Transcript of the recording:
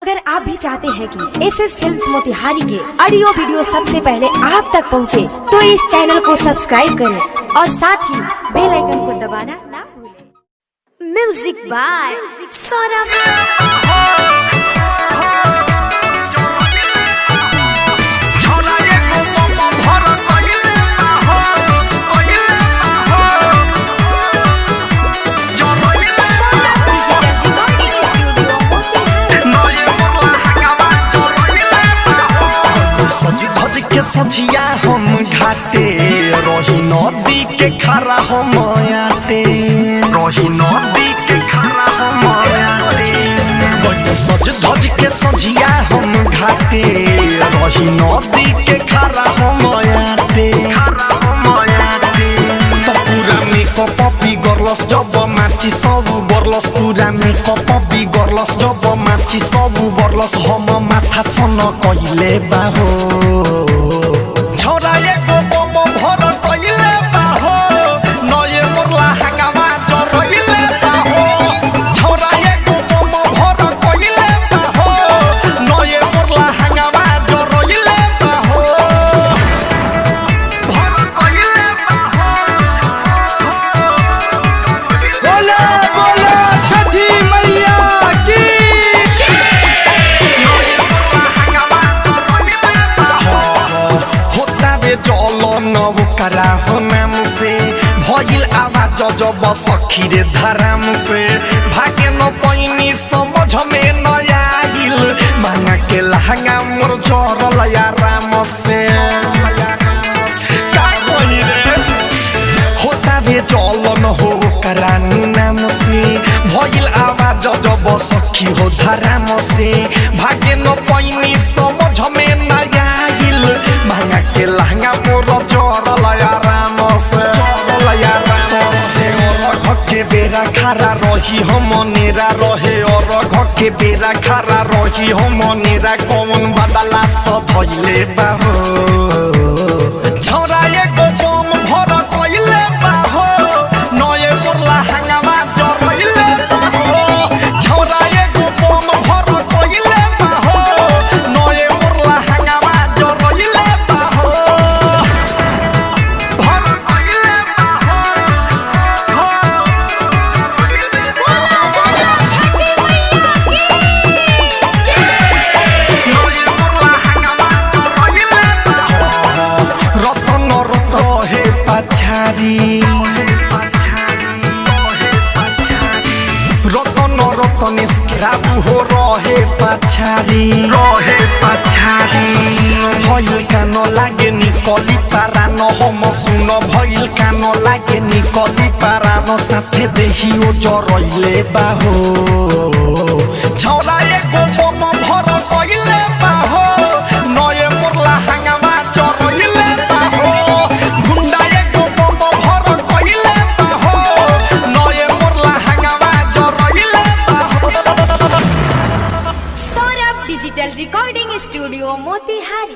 अगर आप भी चाहते हैं कि एसएस फिल्म्स मोतिहारी के ऑडियो वीडियो सबसे पहले आप तक पहुंचे, तो इस चैनल को सब्सक्राइब करें और साथ ही बेल आइकन को दबाना ना भूलें। Music by Saurabh. सजिया हम घाटे रही नदी के खरा हम आटे रही नदी के खरा हम आटे सज धज के सजिया हम घाटे रही नदी के खरा हम आटे तो पूरा मेकअप बिगड़लस जब माची सब बरलस पूरा मेकअप बिगड़लस जब माची सब बरलस हम माथा सन कइले बाहो करा हो नाम से भइल आवाज जब सखी रे धराम से भागे न पैनी समझ में न आइल मांगा के लहंगा मोर जरल आराम से का कोई रे होता बे जलन हो करा नाम से भइल आवाज जब सखी हो धराम से भागे न पैनी समझ में न आइल मांगा के लहंगा मोर के बेरा खरा रही हम नेरा रहे और के बेरा खरा रही हम नेरा कौन बदला सधैले बाहो छौरा एको बम भर कइले बाहो नये मोरला हंगामा जरइले बाहो छौरा एको बम भर कइले बाहो नये मोरला हंगामा जरइले बाहो भर कइले रतन रतन स्क्राबू हो रहे पछारी भइल कान लागे निकली पारा न हम सुन भइल कान लागे निकली पारा न साथे देखियो जरइले बाहो छौरा एको बम भर कइले बाहो नये मोरला हंगामा जरइले बाहो गुंडा एको बम भर कइले बाहो नये मोरला हंगामा जरइले बाहो। Saurabh digital recording studio Motihari.